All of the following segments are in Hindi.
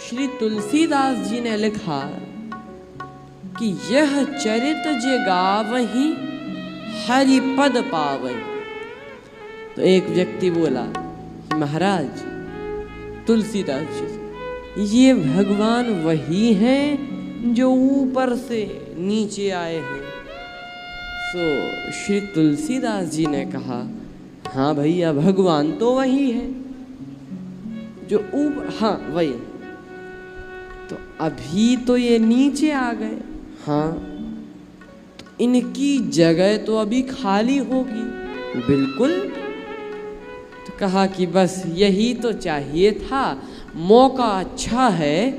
श्री तुलसीदास जी ने लिखा कि यह चरित जे गावहीं हरि पद पावहीं। तो एक व्यक्ति बोला कि महाराज तुलसीदास जी, ये भगवान वही हैं जो ऊपर से नीचे आए हैं। तो श्री तुलसीदास जी ने कहा, हाँ भैया भगवान तो वही है जो ऊपर, हाँ वही। तो अभी तो ये नीचे आ गए, हाँ तो इनकी जगह तो अभी खाली होगी। बिल्कुल। तो कहा कि बस यही तो चाहिए था, मौका अच्छा है,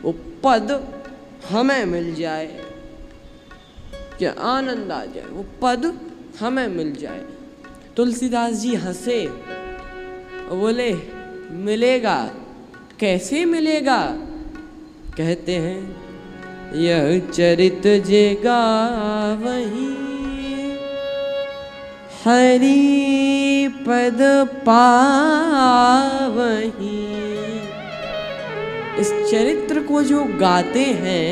वो पद हमें मिल जाए, क्या आनंद आ जाए, वो पद हमें मिल जाए। तुलसीदास जी हंसे और बोले, मिलेगा, कैसे मिलेगा? कहते हैं, यह चरित जे गावहीं हरि पद पावहीं। इस चरित्र को जो गाते हैं,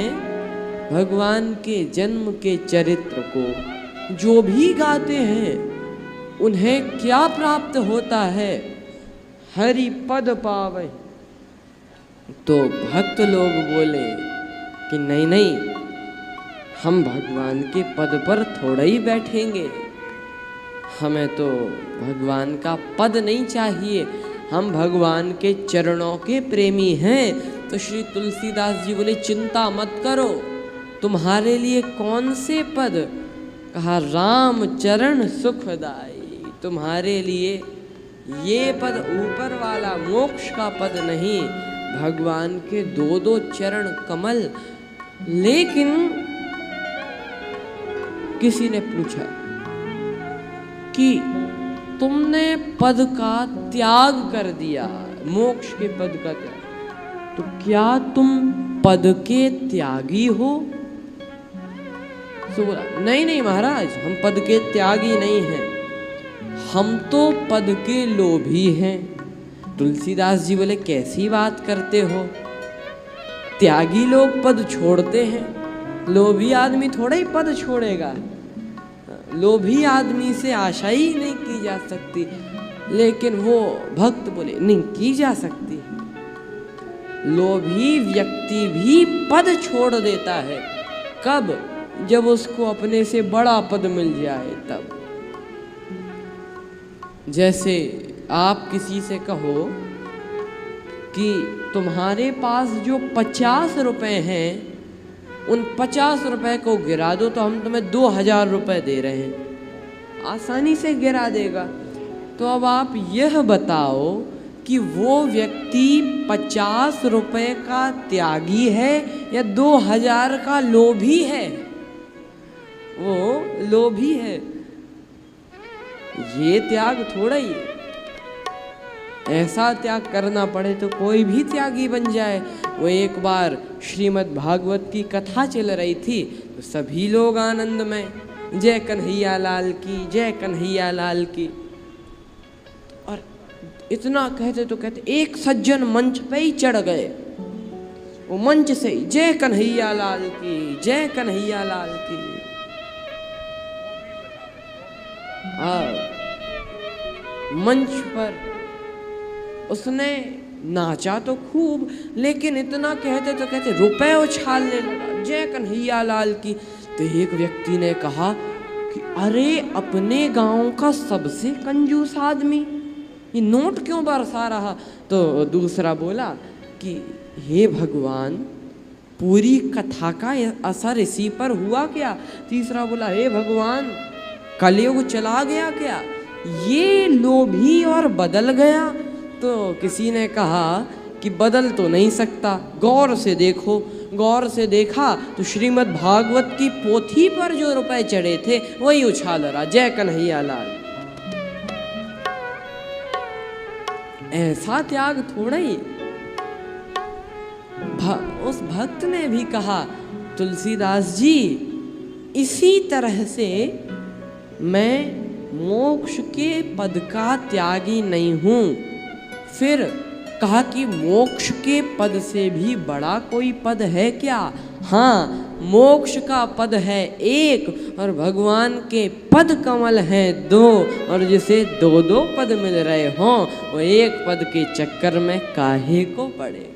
भगवान के जन्म के चरित्र को जो भी गाते हैं, उन्हें क्या प्राप्त होता है? हरि पद पावहीं। तो भक्त लोग बोले कि नहीं नहीं, हम भगवान के पद पर थोड़ा ही बैठेंगे, हमें तो भगवान का पद नहीं चाहिए, हम भगवान के चरणों के प्रेमी हैं। तो श्री तुलसीदास जी बोले, चिंता मत करो, तुम्हारे लिए कौन से पद? कहा, राम चरण सुखदाई। तुम्हारे लिए ये पद ऊपर वाला मोक्ष का पद नहीं, भगवान के दो दो चरण कमल। लेकिन किसी ने पूछा कि तुमने पद का त्याग कर दिया, मोक्ष के पद का त्याग, तो क्या तुम पद के त्यागी हो? तो बोला, नहीं नहीं महाराज, हम पद के त्यागी नहीं हैं, हम तो पद के लोभी हैं। तुलसीदास जी बोले, कैसी बात करते हो? त्यागी लोग पद छोड़ते हैं, लोभी आदमी थोड़ा ही पद छोड़ेगा। लोभी आदमी से आशा ही नहीं की जा सकती। लेकिन वो भक्त बोले, नहीं की जा सकती। लोभी व्यक्ति भी पद छोड़ देता है। कब? जब उसको अपने से बड़ा पद मिल जाए तब। जैसे आप किसी से कहो कि तुम्हारे पास जो 50 रुपए हैं, उन 50 रुपए को गिरा दो तो हम तुम्हें 2000 रुपए दे रहे हैं, आसानी से गिरा देगा। तो अब आप यह बताओ कि वो व्यक्ति 50 रुपए का त्यागी है या 2000 का लोभी है? वो लोभी है। ये त्याग थोड़ा ही है। ऐसा त्याग करना पड़े तो कोई भी त्यागी बन जाए। वो एक बार श्रीमद् भागवत की कथा चल रही थी, तो सभी लोग आनंद में, जय कन्हैया लाल की, जय कन्हैया लाल की। और इतना कहते तो कहते एक सज्जन मंच पे ही चढ़ गए, वो मंच से ही जय कन्हैया लाल की, जय कन्हैया लाल की। मंच पर उसने नाचा तो खूब, लेकिन इतना कहते तो कहते रुपए उछालने लगा, जय कन्हैया लाल की। तो एक व्यक्ति ने कहा कि अरे, अपने गांव का सबसे कंजूस आदमी ये नोट क्यों बरसा रहा? तो दूसरा बोला कि हे भगवान, पूरी कथा का असर इसी पर हुआ क्या? तीसरा बोला, हे भगवान, कलयुग चला गया क्या? ये लोभी और बदल गया? तो किसी ने कहा कि बदल तो नहीं सकता, गौर से देखो। गौर से देखा तो श्रीमद् भागवत की पोथी पर जो रुपए चढ़े थे वही उछाल रहा, जय कन्हैया लाल। ऐसा त्याग थोड़ा ही। उस भक्त ने भी कहा, तुलसीदास जी, इसी तरह से मैं मोक्ष के पद का त्यागी नहीं हूं। फिर कहा कि मोक्ष के पद से भी बड़ा कोई पद है क्या? हाँ, मोक्ष का पद है एक और भगवान के पद कमल हैं दो, और जिसे दो दो पद मिल रहे हों वो एक पद के चक्कर में काहे को पड़े।